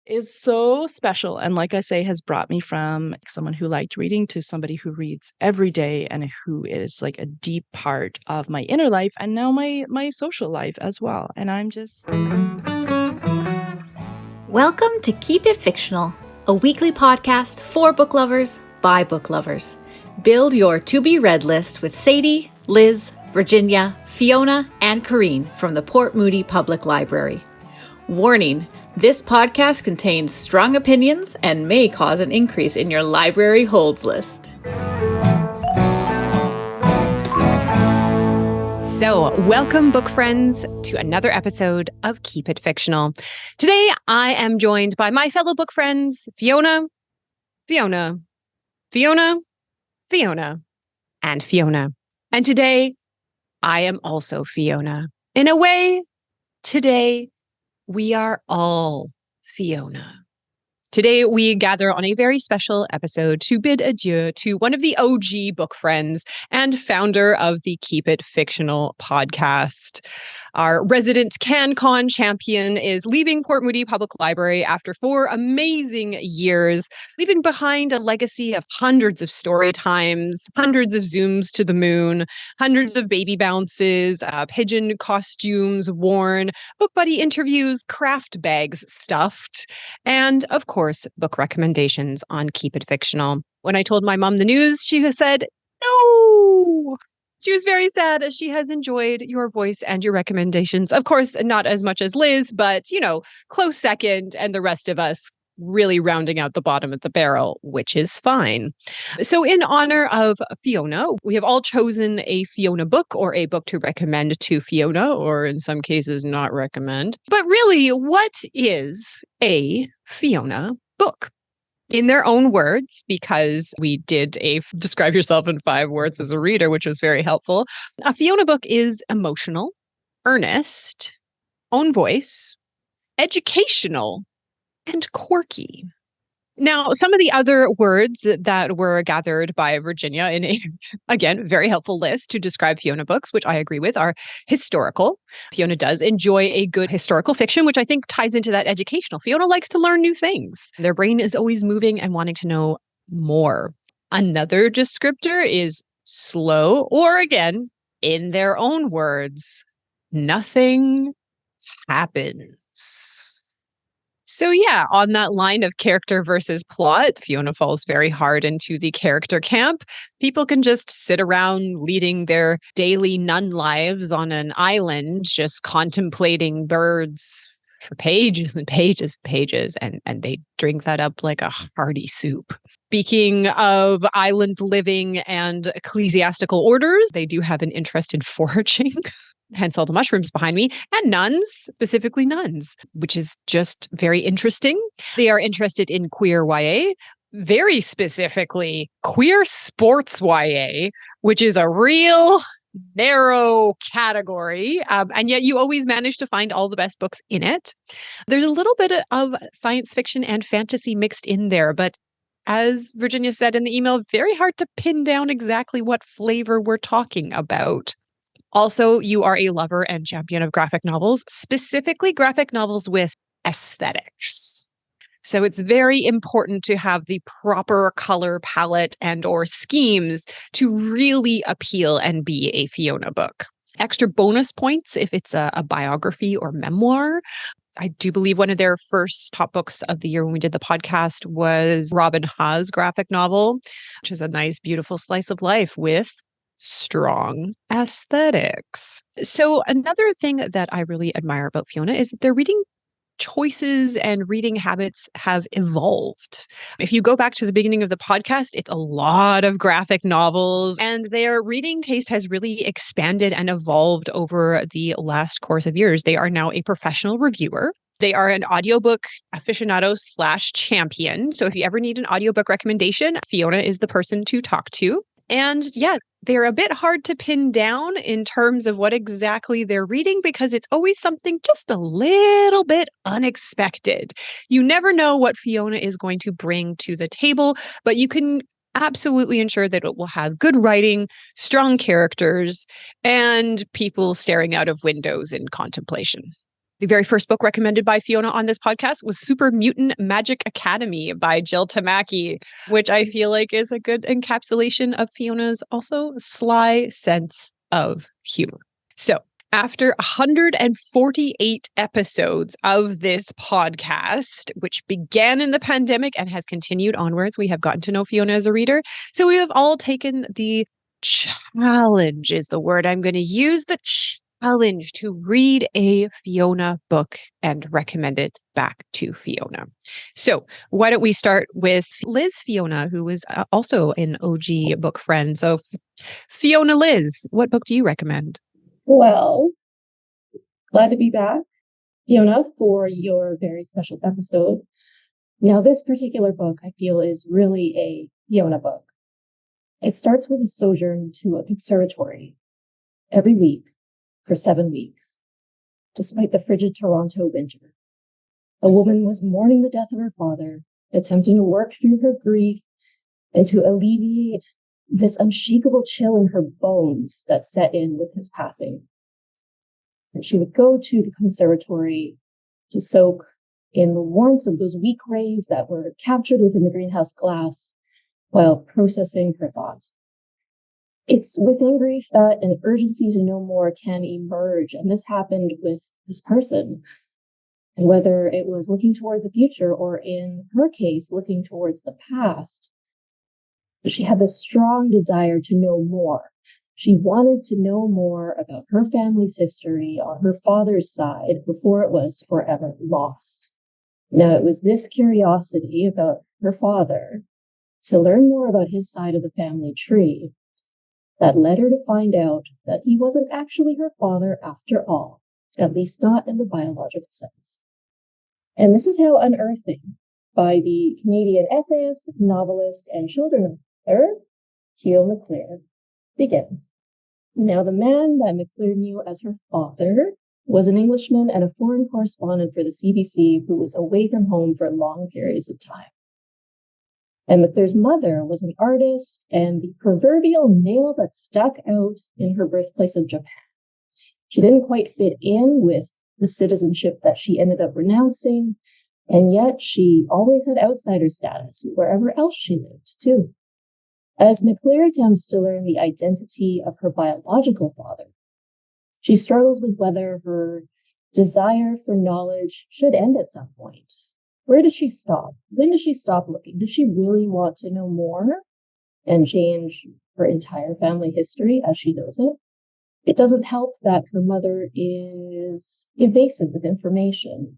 is so special. And like I say, has brought me from someone who liked reading to somebody who reads every day and who is like a deep part of my inner life and now my social life as well. And I'm just... Welcome to Keep It Fictional, a weekly podcast for book lovers by book lovers. Build your to-be-read list with Sadie, Liz, Virginia, Fiona, and Corrine from the Port Moody Public Library. Warning, this podcast contains strong opinions and may cause an increase in your library holds list. So, welcome, book friends, to another episode of Keep It Fictional. Today, I am joined by my fellow book friends, Fiona, and Fiona. And today, I am also Fiona. In a way, today, we are all Fiona. Today, we gather on a very special episode to bid adieu to one of the OG book friends and founder of the Keep It Fictional podcast. Our resident CanCon champion is leaving Port Moody Public Library after 4 amazing years, leaving behind a legacy of hundreds of story times, hundreds of Zooms to the moon, hundreds of baby bounces, pigeon costumes worn, book buddy interviews, craft bags stuffed, and of course, book recommendations on Keep It Fictional. When I told my mom the news, she said, no. She was very sad as she has enjoyed your voice and your recommendations. Of course, not as much as Liz, but, close second, and the rest of us really rounding out the bottom of the barrel, which is fine. So in honor of Fiona, we have all chosen a Fiona book or a book to recommend to Fiona, or in some cases not recommend. But really, what is a Fiona book? In their own words, because we did a describe yourself in 5 words as a reader, which was very helpful. A Fiona book is emotional, earnest, own voice, educational, and quirky. Now, some of the other words that were gathered by Virginia in a, again, very helpful list to describe Fiona books, which I agree with, are historical. Fiona does enjoy a good historical fiction, which I think ties into that educational. Fiona likes to learn new things. Their brain is always moving and wanting to know more. Another descriptor is slow, or again, in their own words, nothing happens. So yeah, on that line of character versus plot, Fiona falls very hard into the character camp. People can just sit around leading their daily nun lives on an island, just contemplating birds for pages and pages and pages, and they drink that up like a hearty soup. Speaking of island living and ecclesiastical orders, they do have an interest in foraging. Hence all the mushrooms behind me, and nuns, specifically nuns, which is just very interesting. They are interested in queer YA, very specifically queer sports YA, which is a real narrow category. And yet you always manage to find all the best books in it. There's a little bit of science fiction and fantasy mixed in there, but as Virginia said in the email, very hard to pin down exactly what flavor we're talking about. Also, you are a lover and champion of graphic novels, specifically graphic novels with aesthetics. So it's very important to have the proper color palette and or schemes to really appeal and be a Fiona book. Extra bonus points if it's a biography or memoir. I do believe one of their first top books of the year when we did the podcast was Robin Ha's graphic novel, which is a nice, beautiful slice of life with strong aesthetics. So another thing that I really admire about Fiona is that their reading choices and reading habits have evolved. If you go back to the beginning of the podcast, it's a lot of graphic novels, and their reading taste has really expanded and evolved over the last course of years. They are now a professional reviewer. They are an audiobook aficionado / champion. So if you ever need an audiobook recommendation, Fiona is the person to talk to. And yeah, they're a bit hard to pin down in terms of what exactly they're reading because it's always something just a little bit unexpected. You never know what Fiona is going to bring to the table, but you can absolutely ensure that it will have good writing, strong characters, and people staring out of windows in contemplation. The very first book recommended by Fiona on this podcast was Super Mutant Magic Academy by Jill Tamaki, which I feel like is a good encapsulation of Fiona's also sly sense of humor. So after 148 episodes of this podcast, which began in the pandemic and has continued onwards, we have gotten to know Fiona as a reader. So we have all taken the challenge, is the word I'm going to use, the challenge to read a Fiona book and recommend it back to Fiona. So why don't we start with Liz Fiona, who is also an OG book friend. So Fiona Liz, what book do you recommend? Well, glad to be back, Fiona, for your very special episode. Now, this particular book, I feel, is really a Fiona book. It starts with a sojourn to a conservatory every week for 7 weeks, despite the frigid Toronto winter. A woman was mourning the death of her father, attempting to work through her grief and to alleviate this unshakable chill in her bones that set in with his passing. And she would go to the conservatory to soak in the warmth of those weak rays that were captured within the greenhouse glass while processing her thoughts. It's within grief that an urgency to know more can emerge, and this happened with this person. And whether it was looking toward the future or, in her case, looking towards the past, she had this strong desire to know more. She wanted to know more about her family's history on her father's side before it was forever lost. Now, it was this curiosity about her father, to learn more about his side of the family tree, that led her to find out that he wasn't actually her father after all, at least not in the biological sense. And this is how Unearthing, by the Canadian essayist, novelist, and children's author, Kyo Maclear, begins. Now, the man that Maclear knew as her father was an Englishman and a foreign correspondent for the CBC who was away from home for long periods of time. And Maclear's mother was an artist and the proverbial nail that stuck out in her birthplace of Japan. She didn't quite fit in with the citizenship that she ended up renouncing, and yet she always had outsider status wherever else she lived, too. As Maclear attempts to learn the identity of her biological father, she struggles with whether her desire for knowledge should end at some point. Where does she stop? When does she stop looking? Does she really want to know more and change her entire family history as she knows it? It doesn't help that her mother is evasive with information.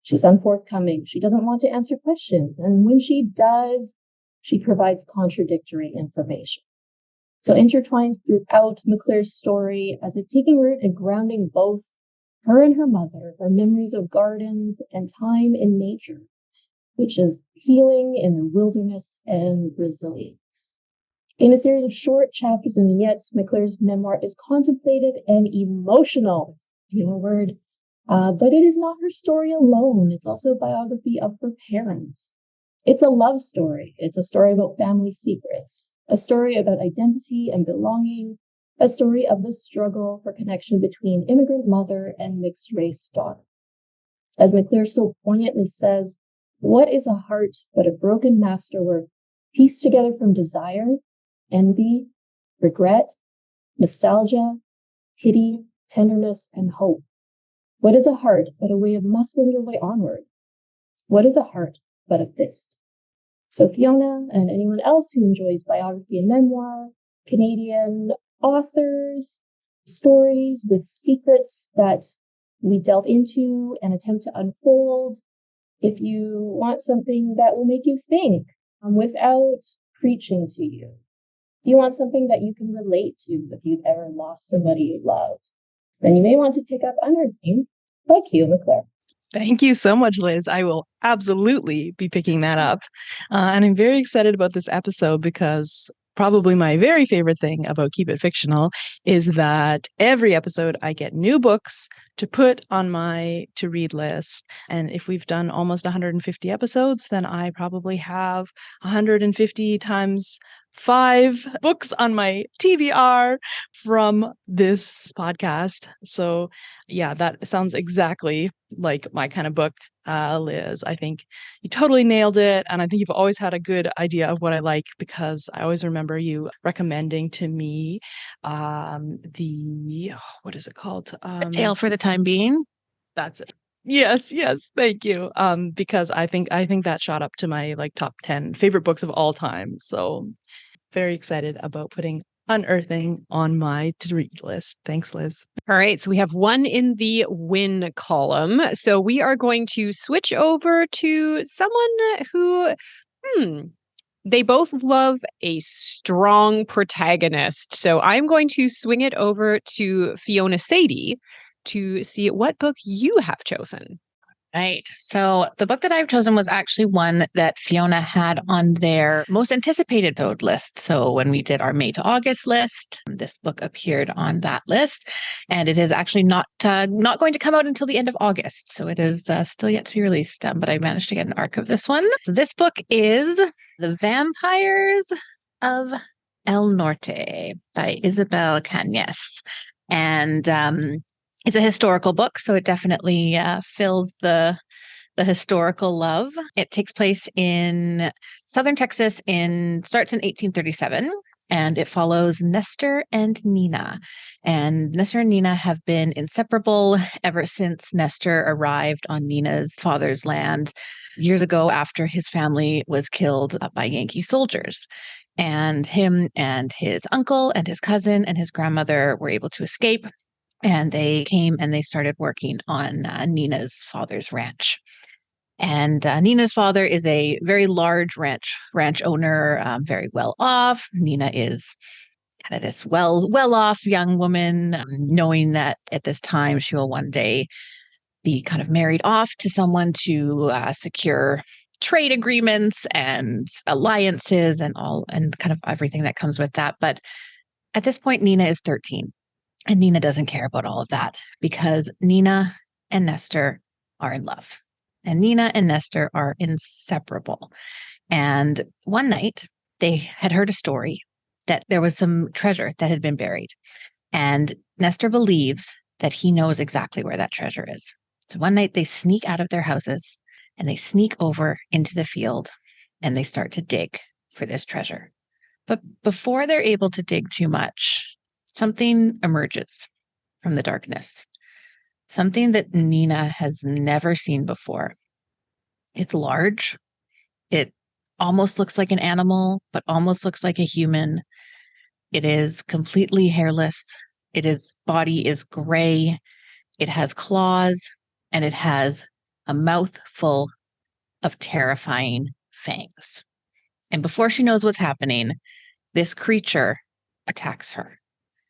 She's unforthcoming. She doesn't want to answer questions. And when she does, she provides contradictory information. So intertwined throughout Maclear's story, as if taking root and grounding both her and her mother are memories of gardens and time in nature, which is healing in the wilderness and resilience. In a series of short chapters and vignettes, Maclear's memoir is contemplative and emotional, word, but it is not her story alone. It's also a biography of her parents. It's a love story. It's a story about family secrets, a story about identity and belonging, a story of the struggle for connection between immigrant mother and mixed-race daughter. As Maclear so poignantly says, what is a heart but a broken masterwork pieced together from desire, envy, regret, nostalgia, pity, tenderness, and hope? What is a heart but a way of muscling your way onward? What is a heart but a fist? So Fiona and anyone else who enjoys biography and memoir, Canadian authors, stories with secrets that we delve into and attempt to unfold. If you want something that will make you think without preaching to you, if you want something that you can relate to if you've ever lost somebody you loved, then you may want to pick up Unearthing by Kyo Maclear. Thank you so much, Liz. I will absolutely be picking that up. And I'm very excited about this episode because probably my very favorite thing about Keep It Fictional is that every episode I get new books to put on my to-read list. And if we've done almost 150 episodes, then I probably have 150 times 5 books on my TBR from this podcast. So yeah, that sounds exactly like my kind of book, Liz. I think you totally nailed it. And I think you've always had a good idea of what I like, because I always remember you recommending to me what is it called? A Tale for the Time Being. That's it. Yes, thank you. Because I think that shot up to my like top 10 favorite books of all time. So very excited about putting Unearthing on my to-read list. Thanks, Liz. All right, so we have one in the win column. So we are going to switch over to someone who, they both love a strong protagonist. So I'm going to swing it over to Fiona Sadie to see what book you have chosen. Right. So the book that I've chosen was actually one that Fiona had on their most anticipated list. So when we did our May to August list, this book appeared on that list, and it is actually not going to come out until the end of August. So it is still yet to be released, but I managed to get an arc of this one. So this book is The Vampires of El Norte by Isabel Cañas. And it's a historical book, so it definitely fills the historical love. It takes place in southern Texas, starts in 1837, and it follows Nestor and Nina. And Nestor and Nina have been inseparable ever since Nestor arrived on Nina's father's land years ago after his family was killed by Yankee soldiers. And him and his uncle and his cousin and his grandmother were able to escape. And they came and they started working on Nina's father's ranch. And Nina's father is a very large ranch owner, very well off. Nina is kind of this well off young woman, knowing that at this time she will one day be kind of married off to someone to secure trade agreements and alliances and kind of everything that comes with that. But at this point, Nina is 13. And Nina doesn't care about all of that because Nina and Nestor are in love. And Nina and Nestor are inseparable. And one night they had heard a story that there was some treasure that had been buried. And Nestor believes that he knows exactly where that treasure is. So one night they sneak out of their houses and they sneak over into the field and they start to dig for this treasure. But before they're able to dig too much, something emerges from the darkness, something that Nina has never seen before. It's large. It almost looks like an animal, but almost looks like a human. It is completely hairless. Its body is gray. It has claws, and it has a mouth full of terrifying fangs. And before she knows what's happening, this creature attacks her.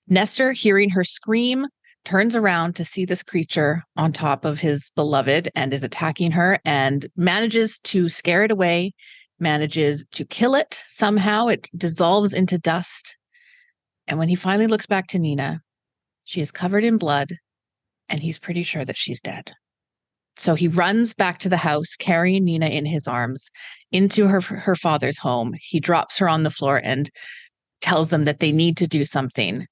Nestor, hearing her scream, turns around to see this creature on top of his beloved and is attacking her and manages to scare it away, manages to kill it somehow. It dissolves into dust. And when he finally looks back to Nina, she is covered in blood and he's pretty sure that she's dead. So he runs back to the house, carrying Nina in his arms into her father's home. He drops her on the floor and tells them that they need to do something.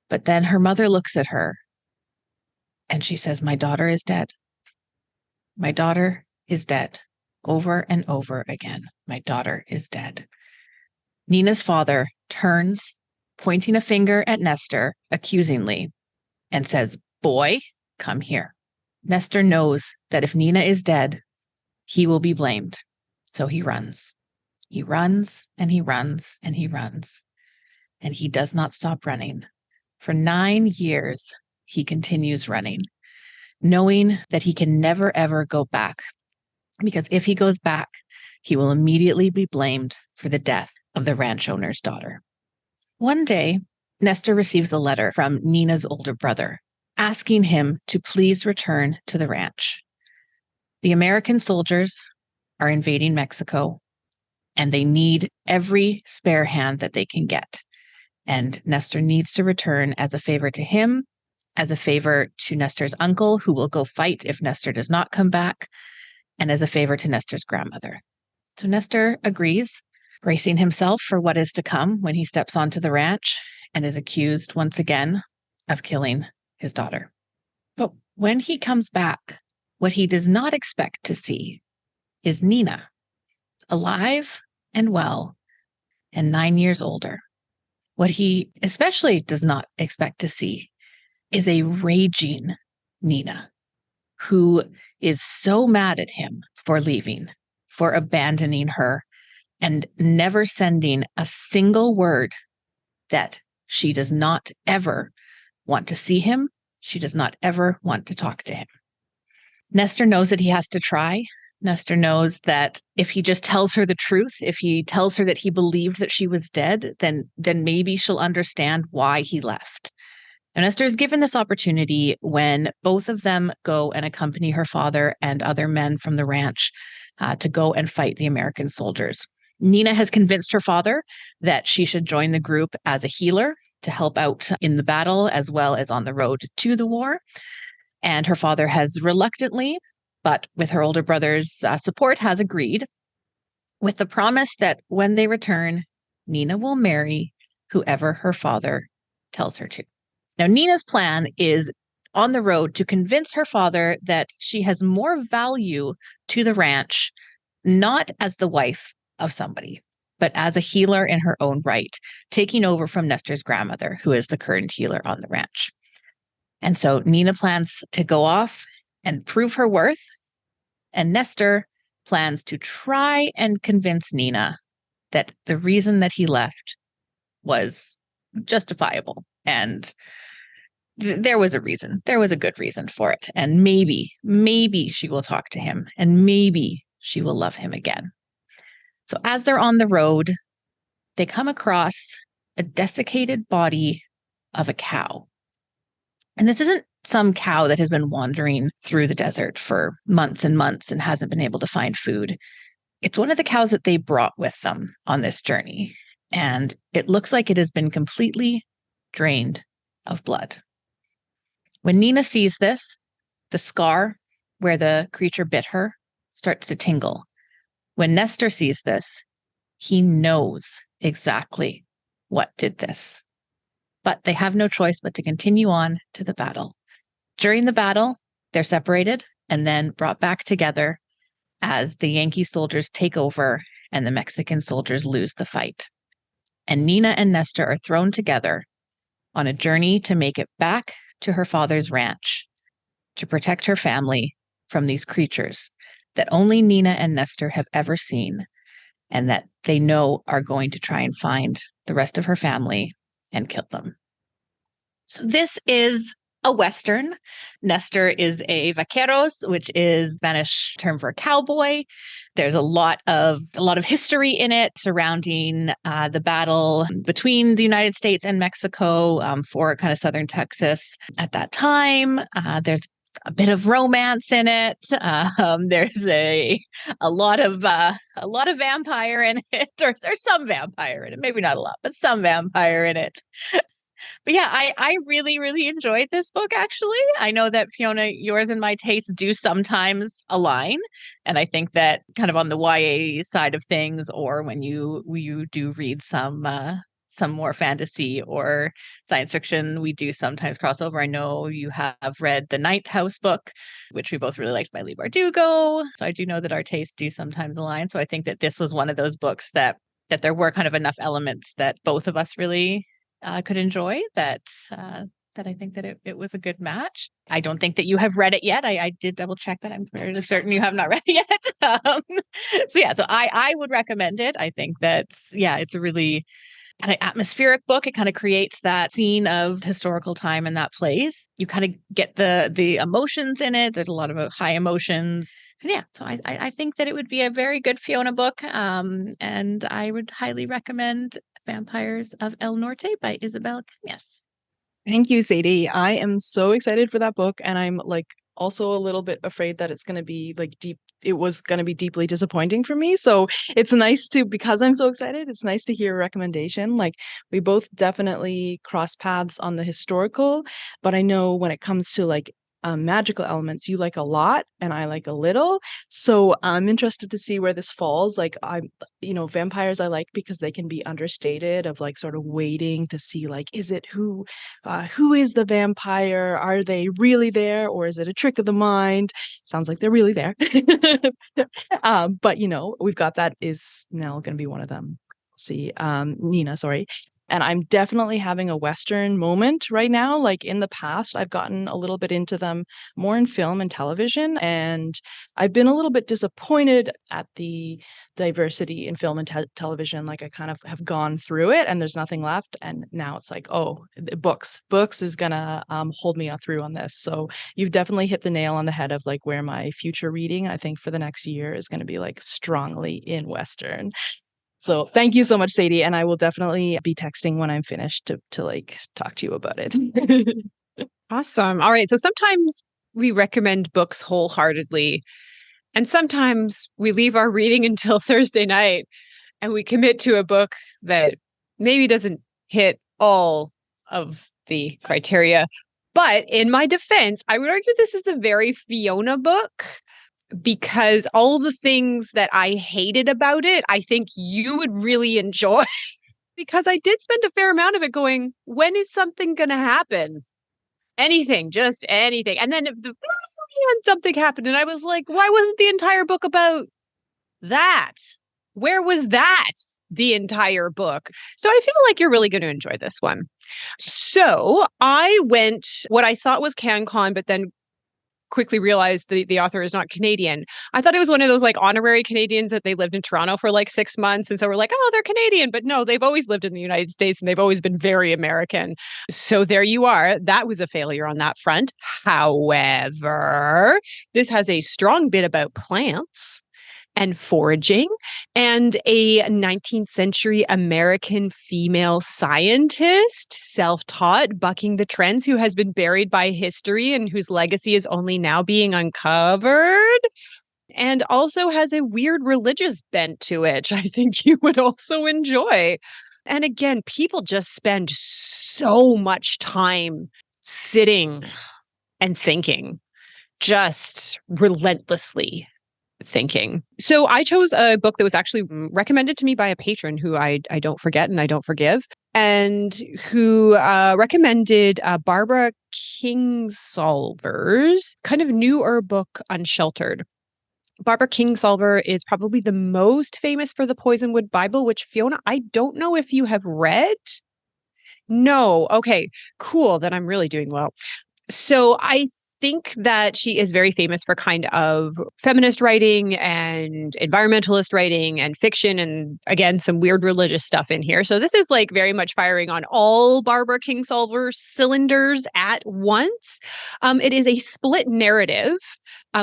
But then her mother looks at her and she says, "My daughter is dead. My daughter is dead." Over and over again, "My daughter is dead." Nina's father turns, pointing a finger at Nestor accusingly, and says, "Boy, come here." Nestor knows that if Nina is dead, he will be blamed. So he runs. He runs and he runs and he runs. And he does not stop running. For 9 years, he continues running, knowing that he can never, ever go back. Because if he goes back, he will immediately be blamed for the death of the ranch owner's daughter. One day, Nestor receives a letter from Nina's older brother, asking him to please return to the ranch. The American soldiers are invading Mexico, and they need every spare hand that they can get. And Nestor needs to return as a favor to him, as a favor to Nestor's uncle, who will go fight if Nestor does not come back, and as a favor to Nestor's grandmother. So Nestor agrees, bracing himself for what is to come when he steps onto the ranch and is accused once again of killing his daughter. But when he comes back, what he does not expect to see is Nina, alive and well and 9 years older. What he especially does not expect to see is a raging Nina who is so mad at him for leaving, for abandoning her, and never sending a single word that she does not ever want to see him. She does not ever want to talk to him. Nestor knows that he has to try. Nestor knows that if he just tells her the truth, if he tells her that he believed that she was dead, then maybe she'll understand why he left. And Nestor is given this opportunity when both of them go and accompany her father and other men from the ranch to go and fight the American soldiers. Nina has convinced her father that she should join the group as a healer to help out in the battle as well as on the road to the war. And her father has reluctantly, but with her older brother's support, has agreed with the promise that when they return, Nina will marry whoever her father tells her to. Now, Nina's plan is on the road to convince her father that she has more value to the ranch, not as the wife of somebody, but as a healer in her own right, taking over from Nestor's grandmother, who is the current healer on the ranch. And so Nina plans to go off and prove her worth, and Nestor plans to try and convince Nina that the reason that he left was justifiable. And there was a reason. There was a good reason for it. And maybe she will talk to him, and maybe she will love him again. So as they're on the road, they come across a desiccated body of a cow. And this isn't some cow that has been wandering through the desert for months and months and hasn't been able to find food. It's one of the cows that they brought with them on this journey. And it looks like it has been completely drained of blood. When Nina sees this, the scar where the creature bit her starts to tingle. When Nestor sees this, he knows exactly what did this. But they have no choice but to continue on to the battle. During the battle, they're separated and then brought back together as the Yankee soldiers take over and the Mexican soldiers lose the fight. And Nina and Nestor are thrown together on a journey to make it back to her father's ranch to protect her family from these creatures that only Nina and Nestor have ever seen and that they know are going to try and find the rest of her family and kill them. So this is a Western. Nestor is a vaqueros, which is Spanish term for cowboy. There's a lot of history in it surrounding the battle between the United States and Mexico for kind of southern Texas at that time. There's a bit of romance in it. There's a lot of vampire in it, or some vampire in it. Maybe not a lot, but some vampire in it. But yeah, I really, really enjoyed this book, actually. I know that, Fiona, yours and my tastes do sometimes align. And I think that kind of on the YA side of things, or when you do read some more fantasy or science fiction, we do sometimes cross over. I know you have read the Ninth House book, which we both really liked, by Leigh Bardugo. So I do know that our tastes do sometimes align. So I think that this was one of those books that there were kind of enough elements that both of us really could enjoy, that I think that it was a good match. I don't think that you have read it yet. I did double check that. I'm fairly certain you have not read it yet. So I would recommend it. I think that, it's a really kind of atmospheric book. It kind of creates that scene of historical time in that place. You kind of get the emotions in it. There's a lot of high emotions. And so I think that it would be a very good Fiona book. And I would highly recommend Vampires of El Norte by Isabel Cañas. Thank you, Sadie. I am so excited for that book, and I'm also a little bit afraid that it's going to be deep. It was going to be deeply disappointing for me. So it's nice because I'm so excited, it's nice to hear a recommendation. We both definitely cross paths on the historical, but I know when it comes to magical elements you like a lot and I like a little. So I'm interested to see where this falls. Like vampires I like because they can be understated, of like sort of waiting to see like, is it who is the vampire? Are they really there, or is it a trick of the mind? Sounds like they're really there. But we've got that is now going to be one of them. See, Nina, sorry. And I'm definitely having a Western moment right now. Like in the past, I've gotten a little bit into them more in film and television. And I've been a little bit disappointed at the diversity in film and television. Like I kind of have gone through it and there's nothing left. And now it's like, oh, books is going to hold me through on this. So you've definitely hit the nail on the head of like where my future reading, I think for the next year, is going to be like strongly in Western. So thank you so much, Sadie. And I will definitely be texting when I'm finished to like talk to you about it. Awesome. All right. So sometimes we recommend books wholeheartedly, and sometimes we leave our reading until Thursday night and we commit to a book that maybe doesn't hit all of the criteria. But in my defense, I would argue this is a very Fiona book, because all the things that I hated about it, I think you would really enjoy. Because I did spend a fair amount of it going, when is something going to happen? Anything, just anything. And then and something happened. And I was like, why wasn't the entire book about that? Where was that the entire book? So I feel like you're really going to enjoy this one. So I went what I thought was CanCon, but then quickly realized the author is not Canadian. I thought it was one of those like honorary Canadians that they lived in Toronto for like 6 months. And so we're like, oh, they're Canadian. But no, they've always lived in the United States and they've always been very American. So there you are. That was a failure on that front. However, this has a strong bit about plants and foraging, and a 19th century American female scientist, self-taught, bucking the trends, who has been buried by history and whose legacy is only now being uncovered, and also has a weird religious bent to it, which I think you would also enjoy. And again, people just spend so much time sitting and thinking, just relentlessly thinking. So I chose a book that was actually recommended to me by a patron who I don't forget and I don't forgive, and who recommended Barbara Kingsolver's kind of newer book, Unsheltered. Barbara Kingsolver is probably the most famous for the Poisonwood Bible, which, Fiona, I don't know if you have read. No. Okay, cool. Then I'm really doing well. So I think that she is very famous for kind of feminist writing and environmentalist writing and fiction, and again, some weird religious stuff in here. So this is like very much firing on all Barbara Kingsolver cylinders at once. It is a split narrative,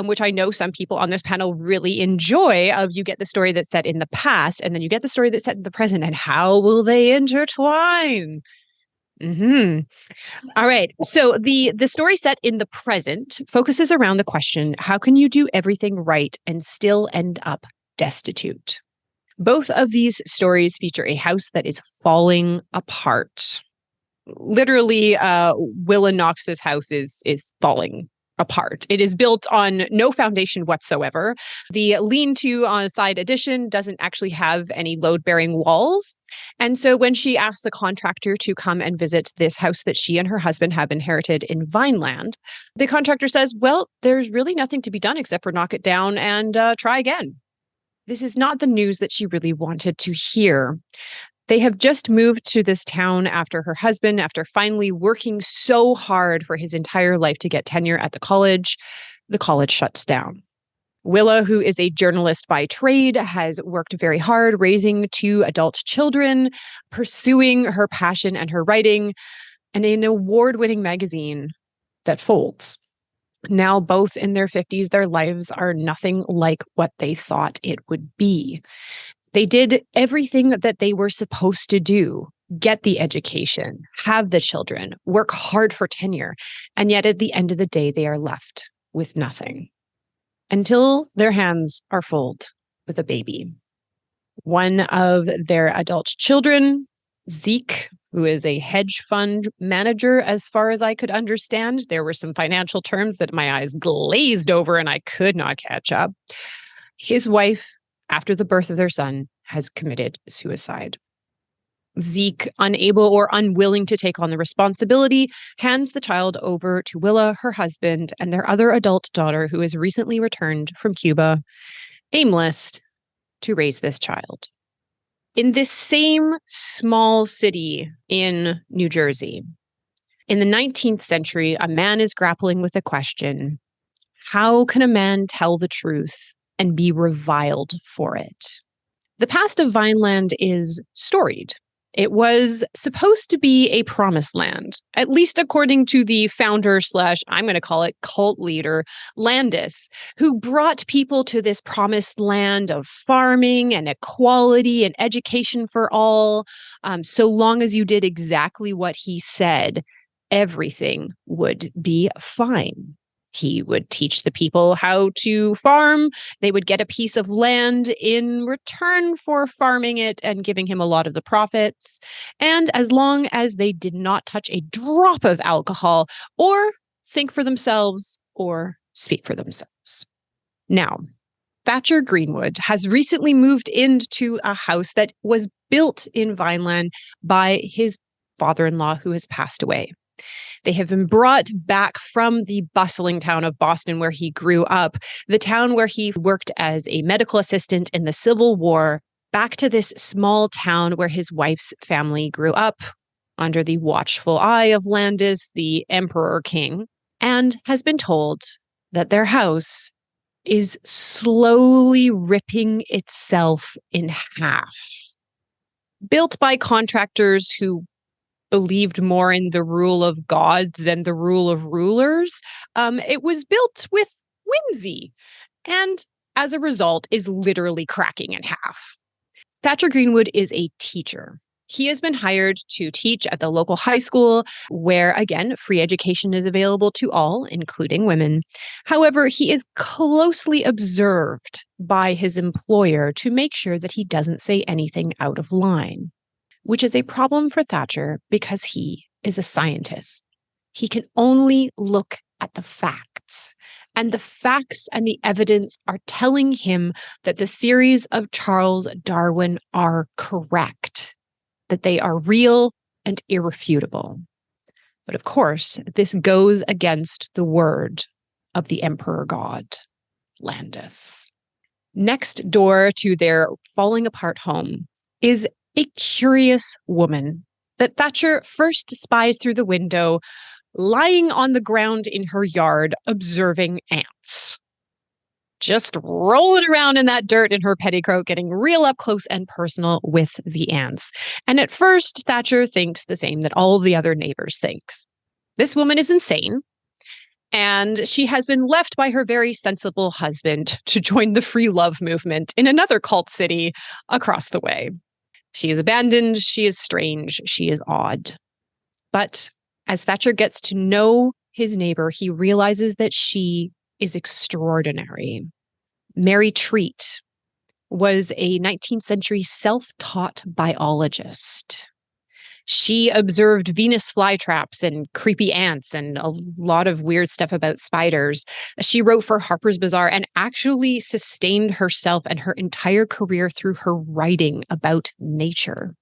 which I know some people on this panel really enjoy, of you get the story that's set in the past and then you get the story that's set in the present, and how will they intertwine? All right. So the story set in the present focuses around the question, how can you do everything right and still end up destitute? Both of these stories feature a house that is falling apart. Literally, Willa Knox's house is falling apart. It is built on no foundation whatsoever. The lean-to on a side addition doesn't actually have any load-bearing walls. And so when she asks the contractor to come and visit this house that she and her husband have inherited in Vineland, the contractor says, well, there's really nothing to be done except for knock it down and try again. This is not the news that she really wanted to hear. They have just moved to this town after her husband, after finally working so hard for his entire life to get tenure at the college shuts down. Willa, who is a journalist by trade, has worked very hard raising 2 adult children, pursuing her passion and her writing, and an award-winning magazine that folds. Now, both in their 50s, their lives are nothing like what they thought it would be. They did everything that they were supposed to do: get the education, have the children, work hard for tenure. And yet at the end of the day, they are left with nothing until their hands are full with a baby. One of their adult children, Zeke, who is a hedge fund manager, as far as I could understand. There were some financial terms that my eyes glazed over and I could not catch up. His wife, after the birth of their son, has committed suicide. Zeke, unable or unwilling to take on the responsibility, hands the child over to Willa, her husband, and their other adult daughter, who has recently returned from Cuba, aimless, to raise this child. In this same small city in New Jersey, in the 19th century, a man is grappling with a question: how can a man tell the truth and be reviled for it? The past of Vineland is storied. It was supposed to be a promised land, at least according to the founder / I'm going to call it cult leader, Landis, who brought people to this promised land of farming and equality and education for all. So long as you did exactly what he said, everything would be fine. He would teach the people how to farm. They would get a piece of land in return for farming it and giving him a lot of the profits. And as long as they did not touch a drop of alcohol or think for themselves or speak for themselves. Now, Thatcher Greenwood has recently moved into a house that was built in Vineland by his father-in-law, who has passed away. They have been brought back from the bustling town of Boston, where he grew up, the town where he worked as a medical assistant in the Civil War, back to this small town where his wife's family grew up under the watchful eye of Landis, the Emperor King, and has been told that their house is slowly ripping itself in half. Built by contractors who believed more in the rule of God than the rule of rulers. It was built with whimsy and as a result is literally cracking in half. Thatcher Greenwood is a teacher. He has been hired to teach at the local high school where, again, free education is available to all, including women. However, he is closely observed by his employer to make sure that he doesn't say anything out of line, which is a problem for Thatcher because he is a scientist. He can only look at the facts, and the facts and the evidence are telling him that the theories of Charles Darwin are correct, that they are real and irrefutable. But of course, this goes against the word of the Emperor God, Landis. Next door to their falling apart home is a curious woman that Thatcher first spies through the window, lying on the ground in her yard, observing ants. Just rolling around in that dirt in her petticoat, getting real up close and personal with the ants. And at first, Thatcher thinks the same that all the other neighbors thinks. This woman is insane, and she has been left by her very sensible husband to join the free love movement in another cult city across the way. She is abandoned, she is strange, she is odd. But as Thatcher gets to know his neighbor, he realizes that she is extraordinary. Mary Treat was a 19th century self-taught biologist. She observed Venus flytraps and creepy ants and a lot of weird stuff about spiders. She wrote for Harper's Bazaar and actually sustained herself and her entire career through her writing about nature.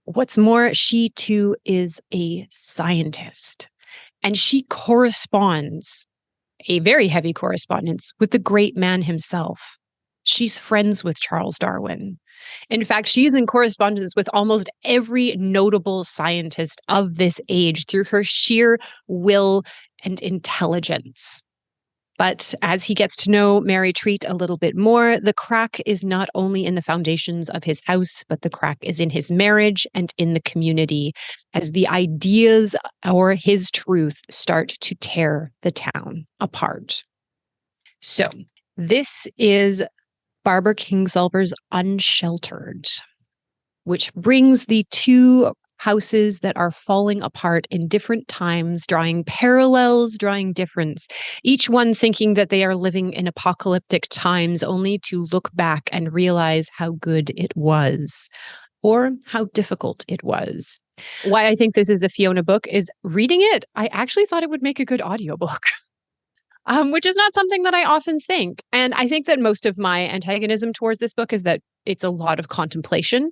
What's more, she too is a scientist, and she corresponds, a very heavy correspondence, with the great man himself. She's friends with Charles Darwin. In fact, she's in correspondence with almost every notable scientist of this age through her sheer will and intelligence. But as he gets to know Mary Treat a little bit more, the crack is not only in the foundations of his house, but the crack is in his marriage and in the community, as the ideas or his truth start to tear the town apart. So this is Barbara Kingsolver's Unsheltered, which brings the two houses that are falling apart in different times, drawing parallels, drawing difference, each one thinking that they are living in apocalyptic times, only to look back and realize how good it was, or how difficult it was. Why I think this is a Fiona book is reading it, I actually thought it would make a good audiobook. Which is not something that I often think. And I think that most of my antagonism towards this book is that it's a lot of contemplation.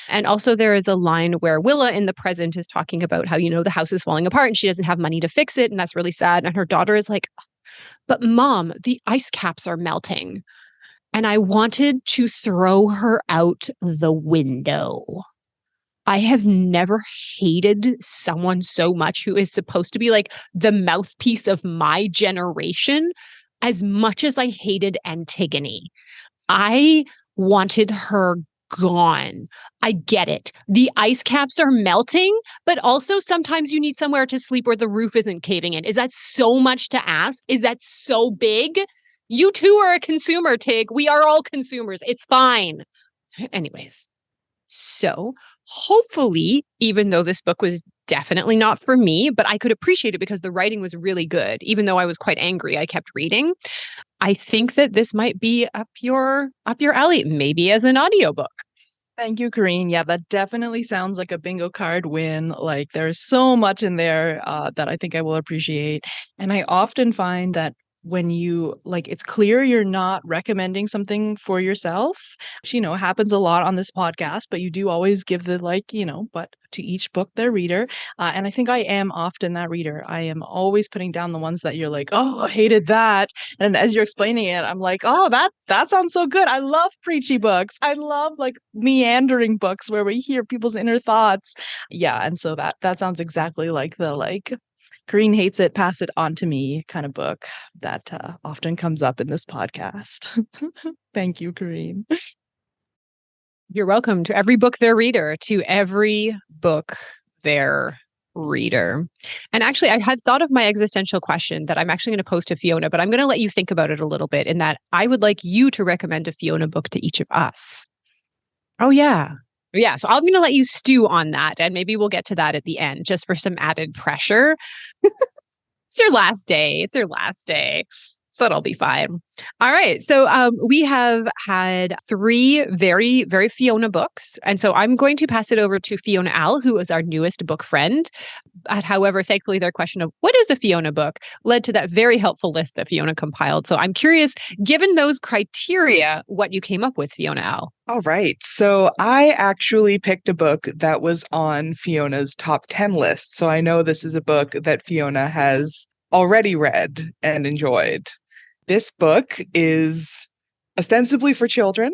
And also there is a line where Willa in the present is talking about how, the house is falling apart and she doesn't have money to fix it. And that's really sad. And her daughter is like, but Mom, the ice caps are melting. And I wanted to throw her out the window. I have never hated someone so much who is supposed to be like the mouthpiece of my generation as much as I hated Antigone. I wanted her gone. I get it. The ice caps are melting, but also sometimes you need somewhere to sleep where the roof isn't caving in. Is that so much to ask? Is that so big? You too are a consumer, Tig. We are all consumers. It's fine. Anyways, so hopefully, even though this book was definitely not for me, but I could appreciate it because the writing was really good. Even though I was quite angry, I kept reading. I think that this might be up your alley, maybe as an audiobook. Thank you, Corrine. Yeah, that definitely sounds like a bingo card win. Like there's so much in there that I think I will appreciate. And I often find that when you it's clear you're not recommending something for yourself, which, happens a lot on this podcast, but you do always give the but to each book their reader. And I think I am often that reader. I am always putting down the ones that you're like, oh, I hated that. And as you're explaining it, I'm like, oh, that sounds so good. I love preachy books. I love meandering books where we hear people's inner thoughts. Yeah. And so that sounds exactly like the Corrine hates it, pass it on to me kind of book that often comes up in this podcast. Thank you, Corrine. You're welcome. To every book, their reader. To every book, their reader. And actually, I had thought of my existential question that I'm actually going to pose to Fiona, but I'm going to let you think about it a little bit in that I would like you to recommend a Fiona book to each of us. Oh, yeah. Yeah, so I'm going to let you stew on that, and maybe we'll get to that at the end, just for some added pressure. It's your last day. It's your last day. So it'll be fine. All right. So we have had 3 very, very Fiona books. And so I'm going to pass it over to Fiona Al, who is our newest book friend. However, thankfully, their question of what is a Fiona book led to that very helpful list that Fiona compiled. So I'm curious, given those criteria, what you came up with, Fiona Al. All right. So I actually picked a book that was on Fiona's top 10 list. So I know this is a book that Fiona has already read and enjoyed. This book is ostensibly for children,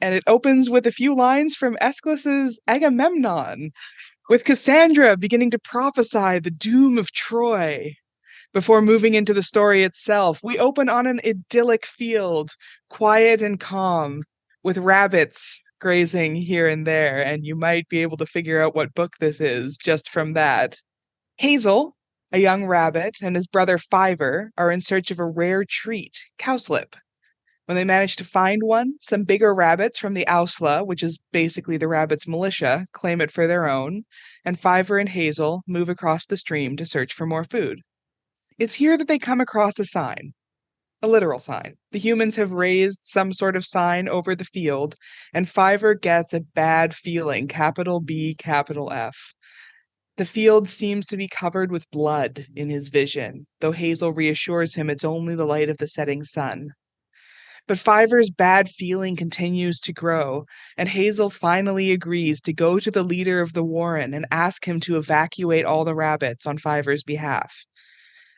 and it opens with a few lines from Aeschylus's Agamemnon, with Cassandra beginning to prophesy the doom of Troy. Before moving into the story itself, we open on an idyllic field, quiet and calm, with rabbits grazing here and there, and you might be able to figure out what book this is just from that. Hazel, a young rabbit, and his brother Fiver are in search of a rare treat, cowslip. When they manage to find one, some bigger rabbits from the Ausla, which is basically the rabbits' militia, claim it for their own, and Fiver and Hazel move across the stream to search for more food. It's here that they come across a sign. A literal sign. The humans have raised some sort of sign over the field, and Fiver gets a bad feeling, capital B, capital F. The field seems to be covered with blood in his vision, though Hazel reassures him it's only the light of the setting sun. But Fiver's bad feeling continues to grow, and Hazel finally agrees to go to the leader of the Warren and ask him to evacuate all the rabbits on Fiver's behalf.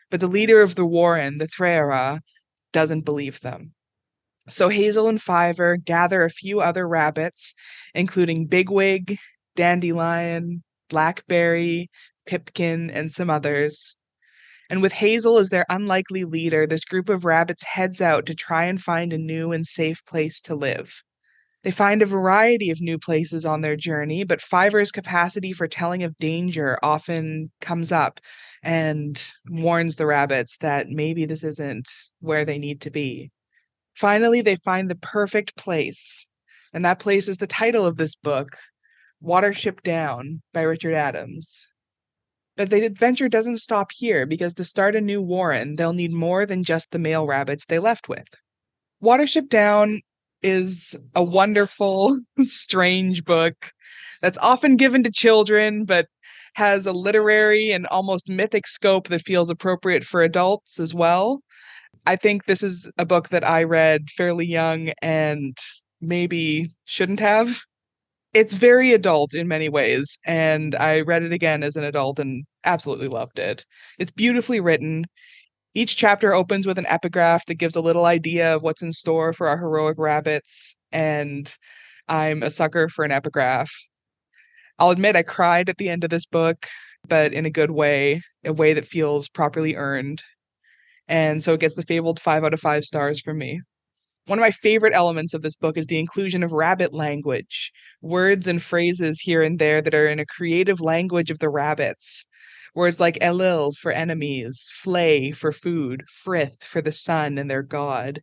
But the leader of the Warren, the Threara, doesn't believe them. So Hazel and Fiver gather a few other rabbits, including Bigwig, Dandelion, Blackberry, Pipkin, and some others. And with Hazel as their unlikely leader, this group of rabbits heads out to try and find a new and safe place to live. They find a variety of new places on their journey, but Fiver's capacity for telling of danger often comes up and warns the rabbits that maybe this isn't where they need to be. Finally, they find the perfect place, and that place is the title of this book, Watership Down by Richard Adams. But the adventure doesn't stop here, because to start a new warren, they'll need more than just the male rabbits they left with. Watership Down is a wonderful, strange book that's often given to children, but has a literary and almost mythic scope that feels appropriate for adults as well. I think this is a book that I read fairly young and maybe shouldn't have. It's very adult in many ways, and I read it again as an adult and absolutely loved it. It's beautifully written. Each chapter opens with an epigraph that gives a little idea of what's in store for our heroic rabbits, and I'm a sucker for an epigraph. I'll admit I cried at the end of this book, but in a good way, a way that feels properly earned. And so it gets the fabled 5 out of 5 stars from me. One of my favorite elements of this book is the inclusion of rabbit language, words and phrases here and there that are in a creative language of the rabbits. Words like Elil for enemies, Flay for food, Frith for the sun and their god.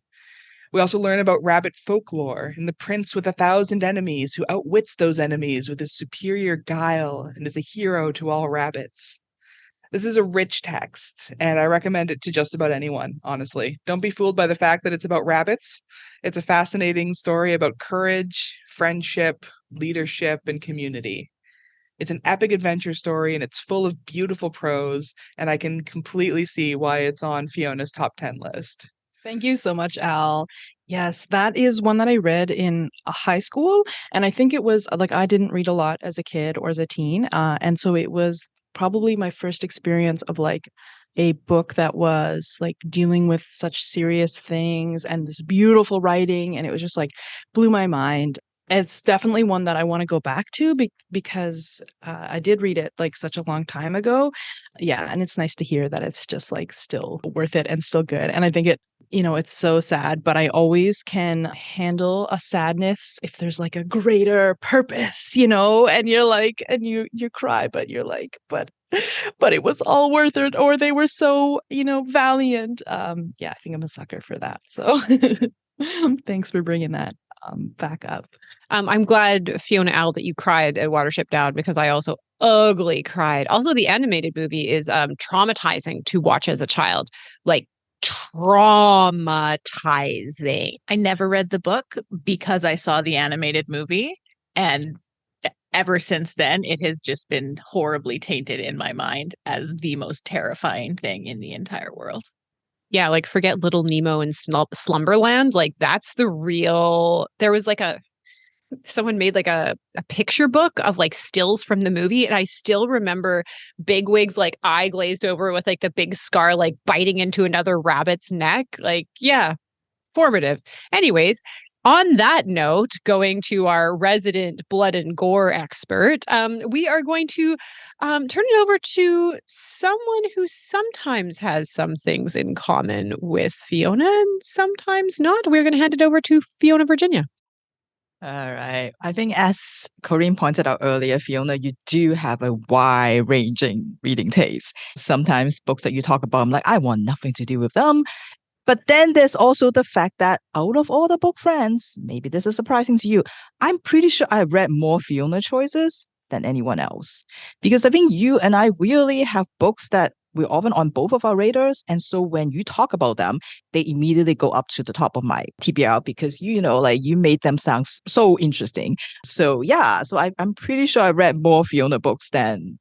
We also learn about rabbit folklore and the prince with 1,000 enemies who outwits those enemies with his superior guile and is a hero to all rabbits. This is a rich text, and I recommend it to just about anyone, honestly. Don't be fooled by the fact that it's about rabbits. It's a fascinating story about courage, friendship, leadership, and community. It's an epic adventure story, and it's full of beautiful prose, and I can completely see why it's on Fiona's top 10 list. Thank you so much, Al. Yes, that is one that I read in high school. And I think it was like I didn't read a lot as a kid or as a teen. And so it was probably my first experience of like a book that was like dealing with such serious things and this beautiful writing. And it was just like blew my mind. It's definitely one that I want to go back to because I did read it like such a long time ago. Yeah, and it's nice to hear that it's just like still worth it and still good. And I think it's so sad, but I always can handle a sadness if there's like a greater purpose, and you're like, and you cry, but you're like, but it was all worth it, or they were so, valiant. Yeah, I think I'm a sucker for that. So thanks for bringing that back up. I'm glad, Fiona, Al, that you cried at Watership Down because I also ugly cried. Also, the animated movie is traumatizing to watch as a child. Like, traumatizing. I never read the book because I saw the animated movie, and ever since then it has just been horribly tainted in my mind as the most terrifying thing in the entire world. Yeah, like forget Little Nemo and Slumberland. Like that's the real. There was like someone made like a picture book of like stills from the movie, and I still remember Bigwig's like eye glazed over with like the big scar like biting into another rabbit's neck. Like, yeah, formative. Anyways, on that note, going to our resident blood and gore expert, we are going to turn it over to someone who sometimes has some things in common with Fiona and sometimes not. We're going to hand it over to Fiona Virginia. All right. I think as Corinne pointed out earlier, Fiona, you do have a wide-ranging reading taste. Sometimes books that you talk about, I'm like, I want nothing to do with them. But then there's also the fact that out of all the book friends, maybe this is surprising to you, I'm pretty sure I read more Fiona choices than anyone else. Because I think you and I really have books that we're often on both of our radars. And so when you talk about them, they immediately go up to the top of my TBR because, you made them sound so interesting. So yeah, so I'm pretty sure I read more Fiona books than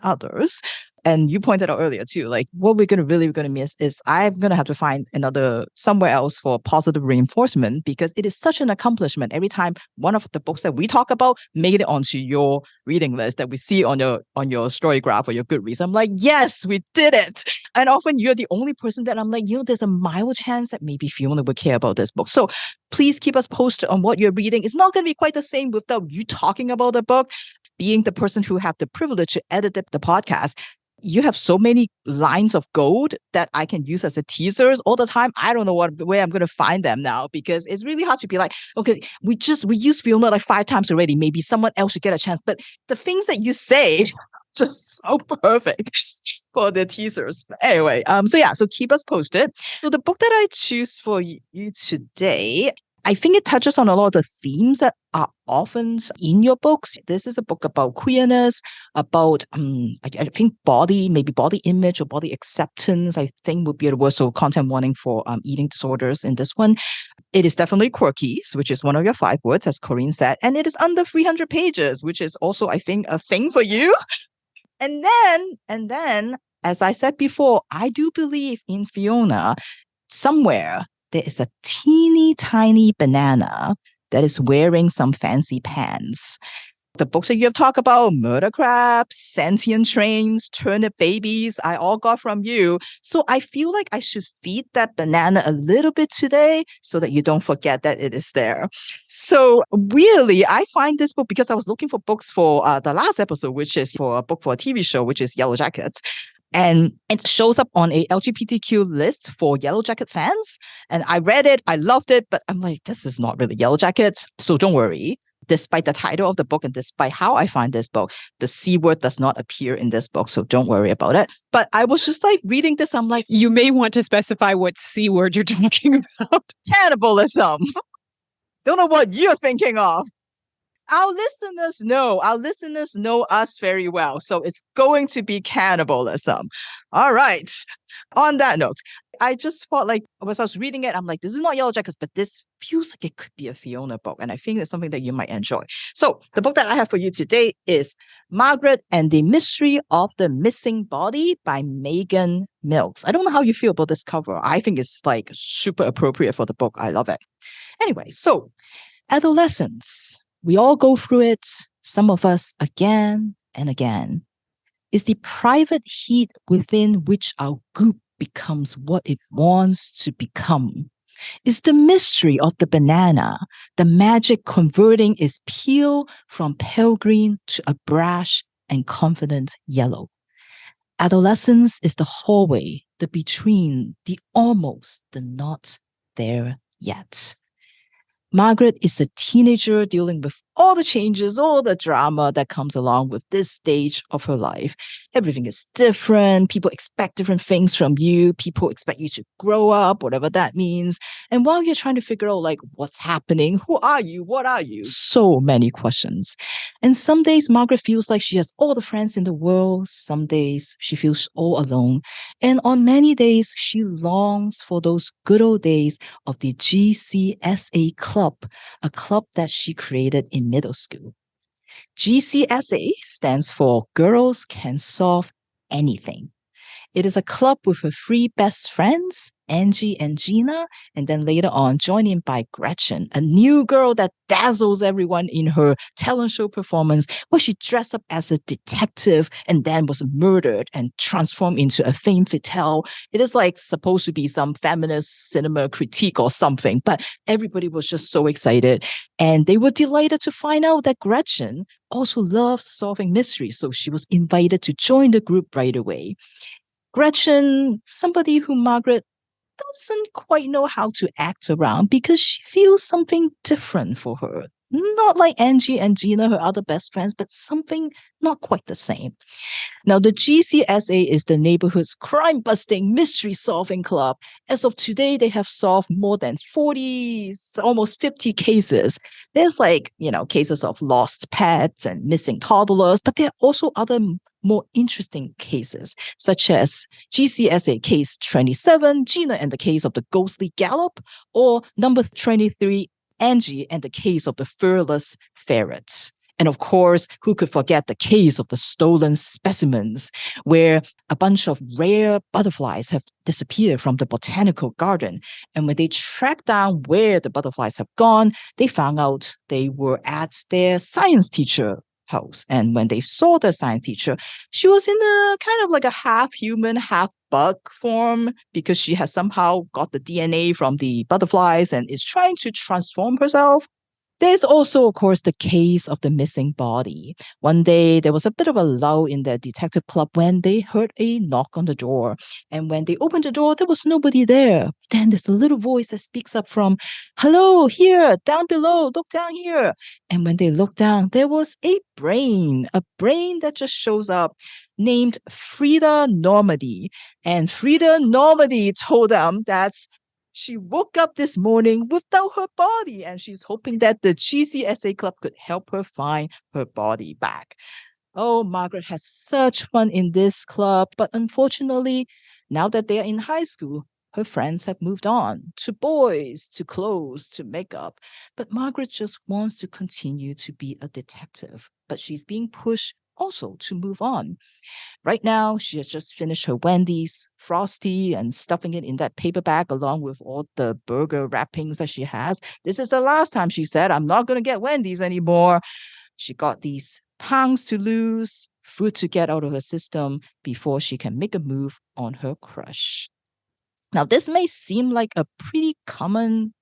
others. And you pointed out earlier too, like what we're going to miss is I'm going to have to find another somewhere else for positive reinforcement because it is such an accomplishment every time one of the books that we talk about made it onto your reading list that we see on your story graph or your Goodreads. I'm like, yes, we did it. And often you're the only person that I'm like, there's a mild chance that maybe Fiona would care about this book. So please keep us posted on what you're reading. It's not going to be quite the same without you talking about the book. Being the person who have the privilege to edit the podcast, you have so many lines of gold that I can use as a teasers all the time. I don't know where I'm going to find them now because it's really hard to be like, okay, we used Fiona like 5 times already. Maybe someone else should get a chance. But the things that you say just so perfect for the teasers. Anyway, so keep us posted. So the book that I choose for you today, I think it touches on a lot of the themes that are often in your books. This is a book about queerness, about, I think body image or body acceptance, I think would be a word. So content warning for eating disorders in this one. It is definitely quirky, which is one of your 5 words, as Corinne said, and it is under 300 pages, which is also, I think, a thing for you. And then, as I said before, I do believe in Fiona. Somewhere there is a teeny tiny banana that is wearing some fancy pants. The books that you have talked about, murder crabs, sentient trains, turnip babies, I all got from you. So I feel like I should feed that banana a little bit today so that you don't forget that it is there. So really, I find this book, because I was looking for books for the last episode, which is for a book for a TV show, which is Yellow Jackets. And it shows up on a LGBTQ list for Yellow Jacket fans. And I read it, I loved it, but I'm like, this is not really Yellow Jackets. So don't worry. Despite the title of the book and despite how I find this book, the C word does not appear in this book. So don't worry about it. But I was just like reading this. I'm like, You may want to specify what C word you're talking about. cannibalism. Don't know what you're thinking of. Our listeners know us very well. So it's going to be cannibalism. All right. On that note, I just felt like as I was reading it, I'm like, this is not Yellow Jackets, but this feels like it could be a Fiona book. And I think it's something that you might enjoy. So the book that I have for you today is Margaret and the Mystery of the Missing Body by Megan Mills. I don't know how you feel about this cover. I think it's like super appropriate for the book. I love it. Anyway, so adolescence. We all go through it, some of us again and again. Is the private heat within which our goop becomes what it wants to become? Is the mystery of the banana, the magic converting its peel from pale green to a brash and confident yellow? Adolescence is the hallway, the between, the almost, the not there yet. Margaret is a teenager dealing with all the changes, all the drama that comes along with this stage of her life. Everything is different. People expect different things from you. People expect you to grow up, whatever that means. And while you're trying to figure out like what's happening, who are you? What are you? So many questions. And some days Margaret feels like she has all the friends in the world. Some days she feels all alone. And on many days, she longs for those good old days of the GCSA club, a club that she created in middle school. GCSA stands for Girls Can Solve Anything. It is a club with her 3 best friends, Angie and Gina, and then later on joined in by Gretchen, a new girl that dazzles everyone in her talent show performance where she dressed up as a detective and then was murdered and transformed into a femme fatale. It is like supposed to be some feminist cinema critique or something, but everybody was just so excited. And they were delighted to find out that Gretchen also loves solving mysteries, so she was invited to join the group right away. Gretchen, somebody who Margaret doesn't quite know how to act around because she feels something different for her. Not like Angie and Gina, her other best friends, but something not quite the same. Now, the GCSA is the neighborhood's crime-busting, mystery-solving club. As of today, they have solved more than 40, almost 50 cases. There's cases of lost pets and missing toddlers, but there are also other more interesting cases, such as GCSA case 27, Gina and the case of the ghostly gallop, or number 23, Angie and the case of the furless ferrets. And of course, who could forget the case of the stolen specimens, where a bunch of rare butterflies have disappeared from the botanical garden. And when they tracked down where the butterflies have gone, they found out they were at their science teacher house. And when they saw the science teacher, she was in a kind of like a half human, half bug form because she has somehow got the DNA from the butterflies and is trying to transform herself. There's also, of course, the case of the missing body. One day, there was a bit of a lull in the detective club when they heard a knock on the door. And when they opened the door, there was nobody there. Then there's a little voice that speaks up from, "Hello, here, down below, look down here." And when they looked down, there was a brain that just shows up, named Frida Normandy. And Frida Normandy told them that she woke up this morning without her body, and she's hoping that the GCSA club could help her find her body back. Oh, Margaret has such fun in this club, but unfortunately, now that they are in high school, Her friends have moved on to boys, to clothes, to makeup. But Margaret just wants to continue to be a detective. But she's being pushed also to move on. Right now, she has just finished her Wendy's Frosty and stuffing it in that paper bag along with all the burger wrappings that she has. This is the last time she said, I'm not going to get Wendy's anymore. She got these pounds to lose, food to get out of her system before she can make a move on her crush. Now, this may seem like a pretty common,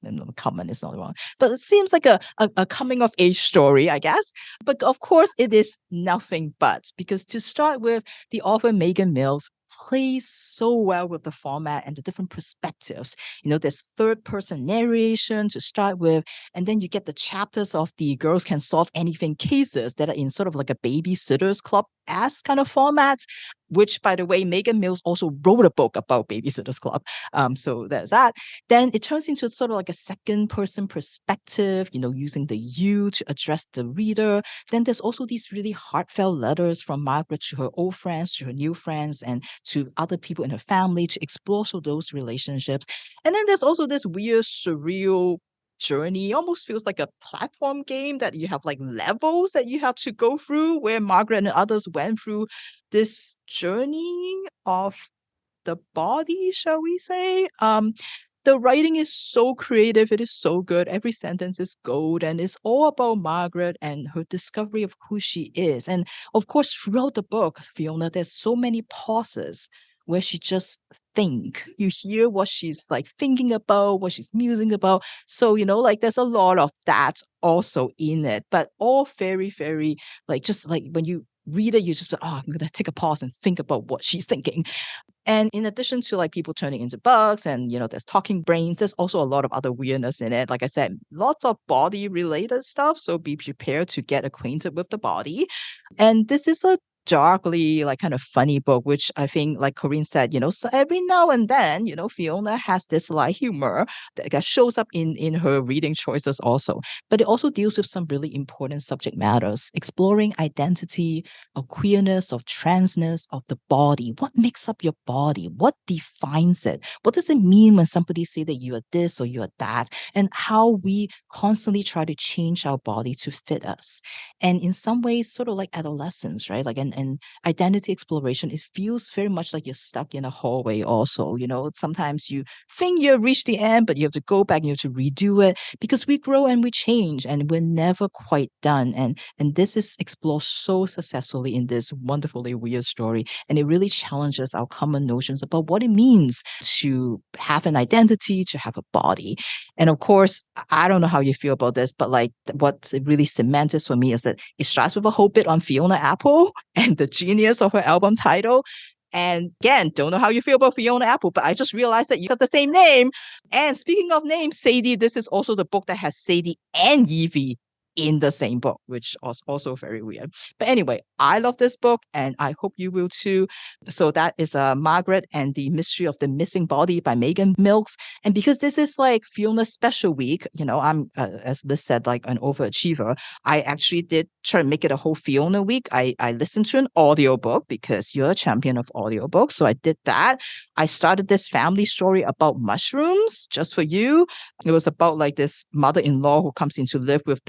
no, common is not wrong, but it seems like a coming of age story, I guess. But of course, it is nothing but, because to start with, the author Megan Mills plays so well with the format and the different perspectives. There's third person narration to start with, and then you get the chapters of the girls can solve anything cases that are in sort of like a babysitters club as kind of format, which, by the way, Megan Mills also wrote a book about Babysitters Club. So there's that. Then it turns into sort of like a second person perspective, using the you to address the reader. Then there's also these really heartfelt letters from Margaret to her old friends, to her new friends, and to other people in her family to explore those relationships. And then there's also this weird, surreal journey. Almost feels like a platform game that you have like levels that you have to go through, where Margaret and others went through this journey of the body, shall we say. The writing is so creative. It is so good. Every sentence is gold, and it's all about Margaret and her discovery of who she is. And of course, throughout the book, Fiona, there's so many pauses where she just you hear what she's like thinking about, what she's musing about. So, like there's a lot of that also in it, but all very, very just like when you read it, you just, I'm going to take a pause and think about what she's thinking. And in addition to like people turning into bugs and, there's talking brains, there's also a lot of other weirdness in it. Like I said, lots of body related stuff. So be prepared to get acquainted with the body. And this is a darkly like kind of funny book, which I think, like Corinne said, so every now and then, Fiona has this light humor that shows up in her reading choices also. But it also deals with some really important subject matters, exploring identity, of queerness, of transness, of the body. What makes up your body? What defines it? What does it mean when somebody say that you are this or you are that? And how we constantly try to change our body to fit us. And in some ways, sort of like adolescence, right? Like and identity exploration, it feels very much like you're stuck in a hallway also. Sometimes you think you've reached the end, but you have to go back and you have to redo it, because we grow and we change and we're never quite done. And this is explored so successfully in this wonderfully weird story. And it really challenges our common notions about what it means to have an identity, to have a body. And of course, I don't know how you feel about this, but like what really cements for me is that it starts with a whole bit on Fiona Apple and the genius of her album title. And again, don't know how you feel about Fiona Apple, but I just realized that you have the same name. And speaking of names, Sadie, this is also the book that has Sadie and Yevie in the same book, which was also very weird. But anyway, I love this book and I hope you will too. So that is Margaret and the Mystery of the Missing Body by Megan Mills. And because this is like Fiona's special week, I'm, as Liz said, like an overachiever. I actually did try to make it a whole Fiona week. I listened to an audiobook because you're a champion of audiobooks. So I did that. I started this family story about mushrooms just for you. It was about like this mother-in-law who comes in to live with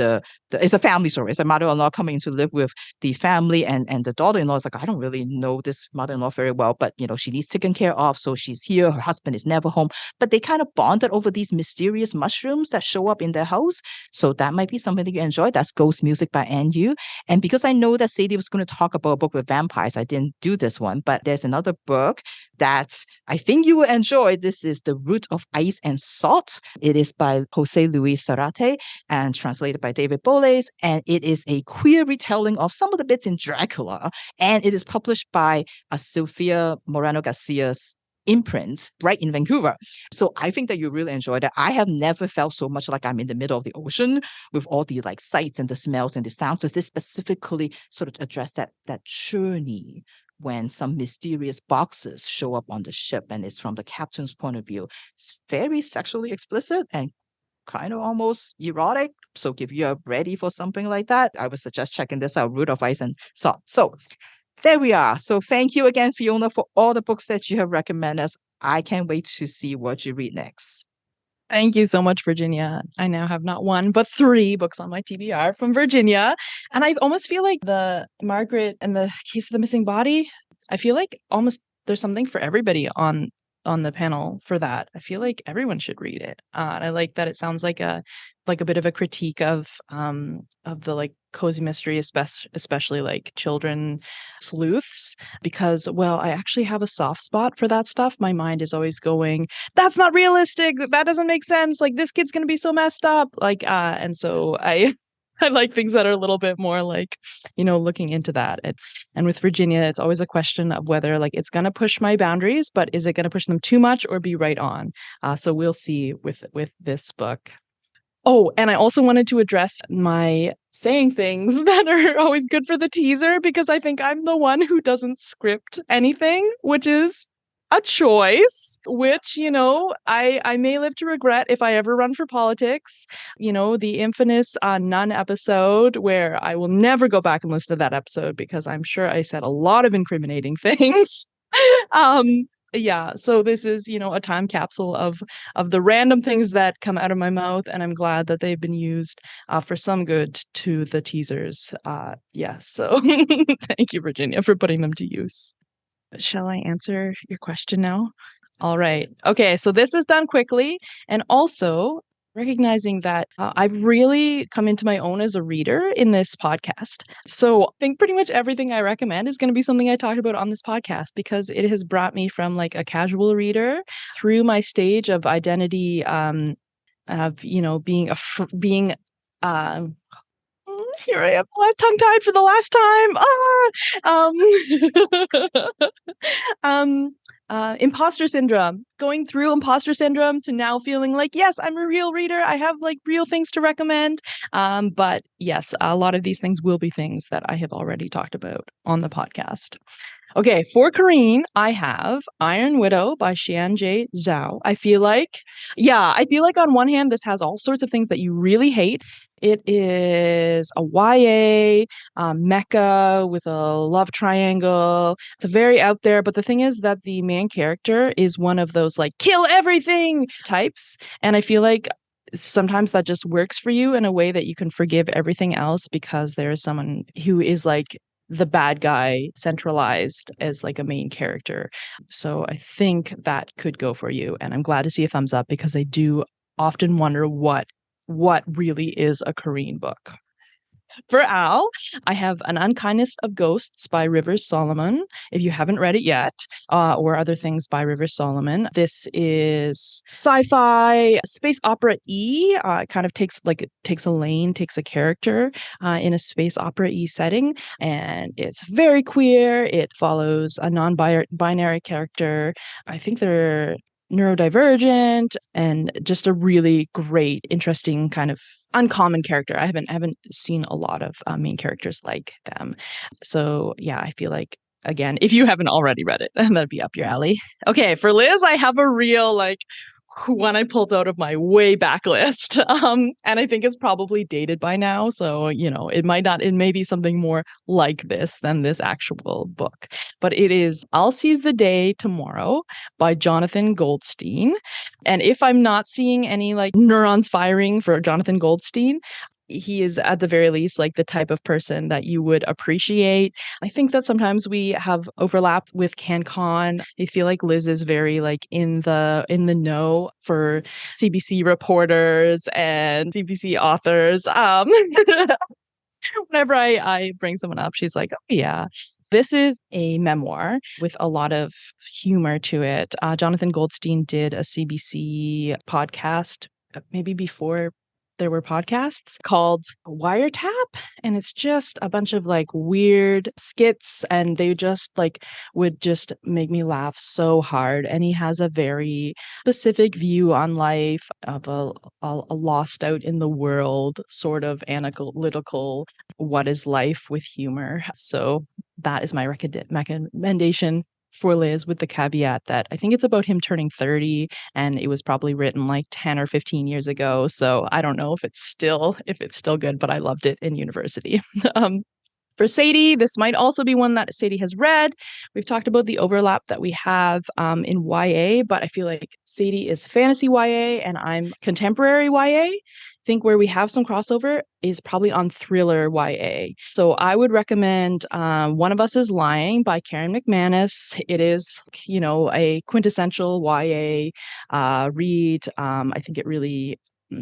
it's a family story. It's a mother-in-law coming to live with the family, and the daughter-in-law is like, I don't really know this mother-in-law very well, but she needs taken care of, so she's here. Her husband is never home, but they kind of bonded over these mysterious mushrooms that show up in their house. So that might be something that you enjoy. That's Ghost Music by Anne Yu. And because I know that Sadie was going to talk about a book with vampires, I didn't do this one, but there's another book that I think you will enjoy. This is The Root of Ice and Salt. It is by Jose Luis Zarate and translated by David Boles, and it is a queer retelling of some of the bits in Dracula, and it is published by Sofia Moreno Garcia's imprint right in Vancouver. So I think that you really enjoyed it. I have never felt so much like I'm in the middle of the ocean with all the like sights and the smells and the sounds. Does this specifically sort of address that journey when some mysterious boxes show up on the ship, and it's from the captain's point of view. It's very sexually explicit and kind of almost erotic. So if you're ready for something like that, I would suggest checking this out, Root of Ice and Salt. So there we are. So thank you again, Fiona, for all the books that you have recommended us. I can't wait to see what you read next. Thank you so much, Virginia. I now have not one, but 3 books on my TBR from Virginia. And I almost feel like the Margaret and the Case of the Missing Body, I feel like almost there's something for everybody on the panel for that. I feel like everyone should read it. And I like that it sounds like a bit of a critique of the like cozy mystery, especially like children sleuths, because well, I actually have a soft spot for that stuff. My mind is always going, that's not realistic. That doesn't make sense. Like this kid's gonna be so messed up. Like and so I I like things that are a little bit more like, looking into that. And with Virginia, it's always a question of whether like it's going to push my boundaries, but is it going to push them too much or be right on? So we'll see with this book. Oh, and I also wanted to address my saying things that are always good for the teaser, because I think I'm the one who doesn't script anything, which is a choice, which, I may live to regret if I ever run for politics. The infamous Nun episode, where I will never go back and listen to that episode because I'm sure I said a lot of incriminating things. Yeah, so this is, a time capsule of the random things that come out of my mouth, and I'm glad that they've been used for some good to the teasers. Yeah, so thank you, Virginia, for putting them to use. Shall I answer your question now? All right. Okay, so this is done quickly, and also recognizing that I've really come into my own as a reader in this podcast. So I think pretty much everything I recommend is going to be something I talked about on this podcast, because it has brought me from like a casual reader through my stage of identity, of being here I am, left tongue-tied for the last time. Imposter syndrome, going through imposter syndrome to now feeling like, yes, I'm a real reader. I have like real things to recommend. But yes, a lot of these things will be things that I have already talked about on the podcast. Okay, for Kareen, I have Iron Widow by Xian J. Zhao. I feel like on one hand, this has all sorts of things that you really hate. It is a YA mecha with a love triangle. It's very out there, but the thing is that the main character is one of those like kill everything types, and I feel like sometimes that just works for you in a way that you can forgive everything else, because there is someone who is like the bad guy centralized as like a main character. So I think that could go for you, and I'm glad to see a thumbs up, because I do often wonder what really is a Korean book. For Al, I have An Unkindness of Ghosts by Rivers Solomon, if you haven't read it yet, or Other Things by Rivers Solomon. This is sci-fi, space opera-y. It kind of takes a character in a space opera-y setting, and it's very queer. It follows a non-binary character. I think they're neurodivergent, and just a really great, interesting kind of uncommon character. I haven't seen a lot of main characters like them. So yeah, I feel like, again, if you haven't already read it, that'd be up your alley. Okay, for Liz, I have a real like one I pulled out of my way back list. And I think it's probably dated by now. So, it may be something more like this than this actual book. But it is I'll Seize the Day Tomorrow by Jonathan Goldstein. And if I'm not seeing any like neurons firing for Jonathan Goldstein, he is at the very least like the type of person that you would appreciate. I think that sometimes we have overlap with CanCon. I feel like Liz is very like in the know for CBC reporters and CBC authors. Whenever I bring someone up, she's like, oh yeah. This is a memoir with a lot of humor to it. Jonathan Goldstein did a CBC podcast maybe before there were podcasts, called Wiretap, and it's just a bunch of like weird skits, and they just like would just make me laugh so hard. And he has a very specific view on life, of a lost out in the world sort of analytical what is life with humor. So that is my recommendation for Liz, with the caveat that I think it's about him turning 30, and it was probably written like 10 or 15 years ago. So I don't know if it's still good, but I loved it in university. For Sadie, this might also be one that Sadie has read. We've talked about the overlap that we have in YA, but I feel like Sadie is fantasy YA and I'm contemporary YA. I think where we have some crossover is probably on thriller YA. So I would recommend One of Us is Lying by Karen McManus. It is, a quintessential YA read. I think it really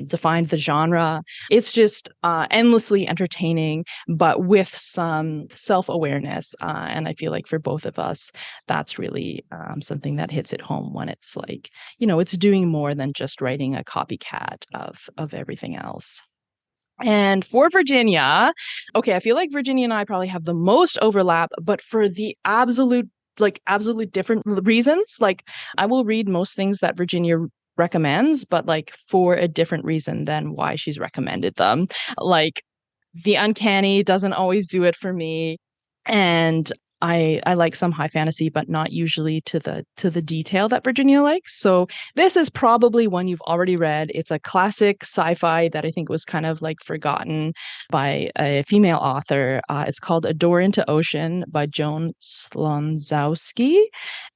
defined the genre. It's just endlessly entertaining, but with some self-awareness. And I feel like for both of us, that's really something that hits it home when it's like, it's doing more than just writing a copycat of everything else. And for Virginia, okay, I feel like Virginia and I probably have the most overlap, but for the absolutely different reasons. Like, I will read most things that Virginia recommends, but like for a different reason than why she's recommended them. Like, the uncanny doesn't always do it for me. And I like some high fantasy, but not usually to the detail that Virginia likes. So this is probably one you've already read. It's a classic sci-fi that I think was kind of like forgotten by a female author. It's called A Door into Ocean by Joan Slonzowski.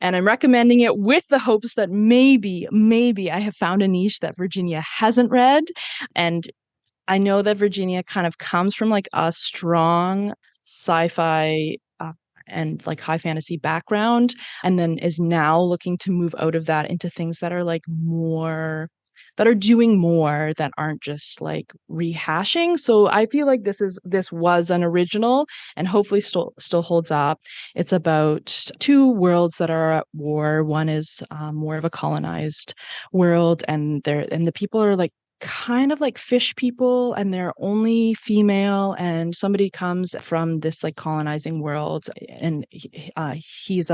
And I'm recommending it with the hopes that maybe I have found a niche that Virginia hasn't read. And I know that Virginia kind of comes from like a strong sci-fi and like high fantasy background, and then is now looking to move out of that into things that are like more, that are doing more, that aren't just like rehashing. So I feel like this was an original and hopefully still holds up. It's about two worlds that are at war. One is more of a colonized world, and the people are like kind of like fish people, and they're only female, and somebody comes from this like colonizing world, and he's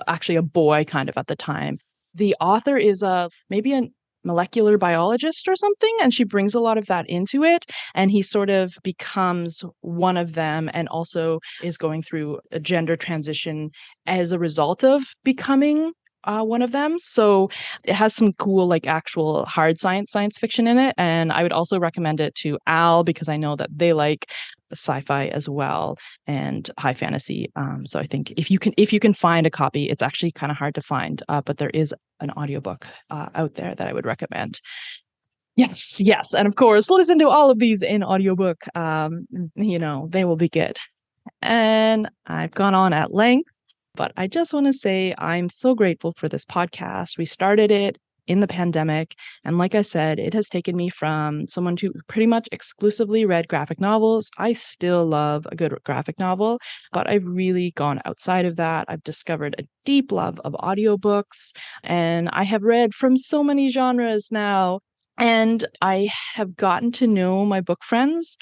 actually a boy kind of at the time. The author is maybe a molecular biologist or something, and she brings a lot of that into it, and he sort of becomes one of them and also is going through a gender transition as a result of becoming one of them. So it has some cool like actual hard science fiction in it, and I would also recommend it to Al because I know that they like sci-fi as well and high fantasy. So I think if you can find a copy, it's actually kind of hard to find, but there is an audiobook out there that I would recommend. Yes, and of course listen to all of these in audiobook. They will be good. And I've gone on at length, but I just want to say I'm so grateful for this podcast. We started it in the pandemic, and like I said, it has taken me from someone who pretty much exclusively read graphic novels. I still love a good graphic novel, but I've really gone outside of that. I've discovered a deep love of audiobooks, and I have read from so many genres now. And I have gotten to know my book friends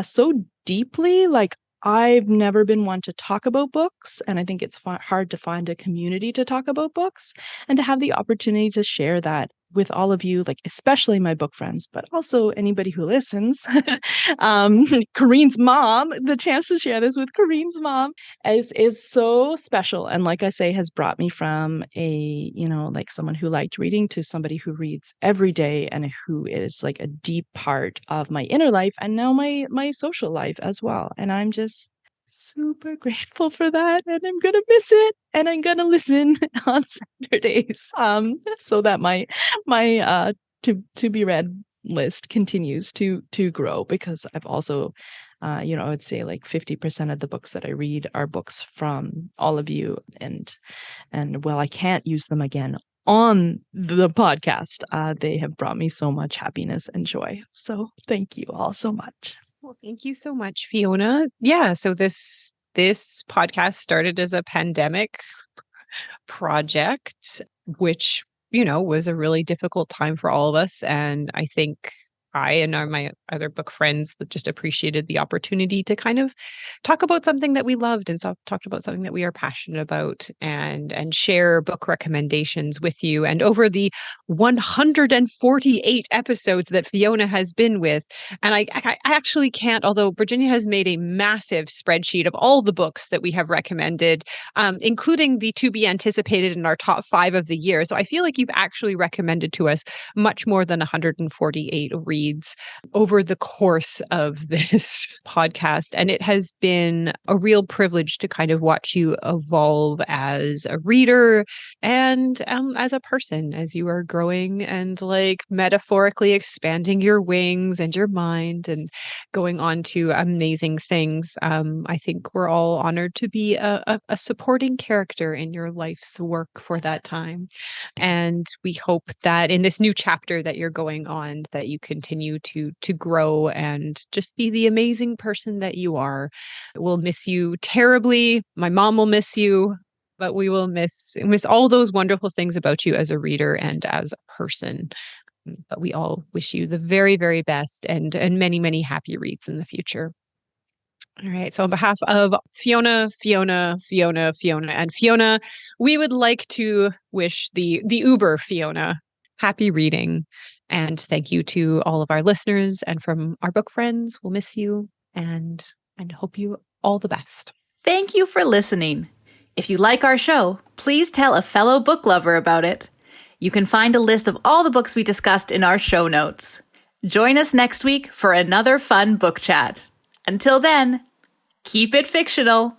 so deeply. Like, I've never been one to talk about books, and I think it's hard to find a community to talk about books, and to have the opportunity to share that with all of you, like especially my book friends, but also anybody who listens. Kareen's mom, the chance to share this with Kareen's mom is so special, and like I say, has brought me from a like someone who liked reading to somebody who reads every day and who is like a deep part of my inner life and now my social life as well. And I'm just super grateful for that, and I'm gonna miss it, and I'm gonna listen on Saturdays so that my to be read list continues to grow, because I've also I would say like 50% of the books that I read are books from all of you, and well, I can't use them again on the podcast. They have brought me so much happiness and joy, so thank you all so much. Well, thank you so much, Fiona. Yeah, so this podcast started as a pandemic project, which, was a really difficult time for all of us. And I think I and my other book friends that just appreciated the opportunity to kind of talk about something that we loved, and talked about something that we are passionate about, and share book recommendations with you. And over the 148 episodes that Fiona has been with, and I actually can't, although Virginia has made a massive spreadsheet of all the books that we have recommended, including the to be anticipated in our top 5 of the year. So I feel like you've actually recommended to us much more than 148 reads. reads over the course of this podcast. And it has been a real privilege to kind of watch you evolve as a reader and as a person, as you are growing and like metaphorically expanding your wings and your mind and going on to amazing things. I think we're all honored to be a supporting character in your life's work for that time. And we hope that in this new chapter that you're going on, that you continue to grow and just be the amazing person that you are. We'll miss you terribly. My mom will miss you, but we will miss all those wonderful things about you as a reader and as a person. But we all wish you the very, very best and many, many happy reads in the future. All right. So on behalf of Fiona, and Fiona, we would like to wish the Uber Fiona happy reading. And thank you to all of our listeners and from our book friends. We'll miss you and hope you all the best. Thank you for listening. If you like our show, please tell a fellow book lover about it. You can find a list of all the books we discussed in our show notes. Join us next week for another fun book chat. Until then, keep it fictional.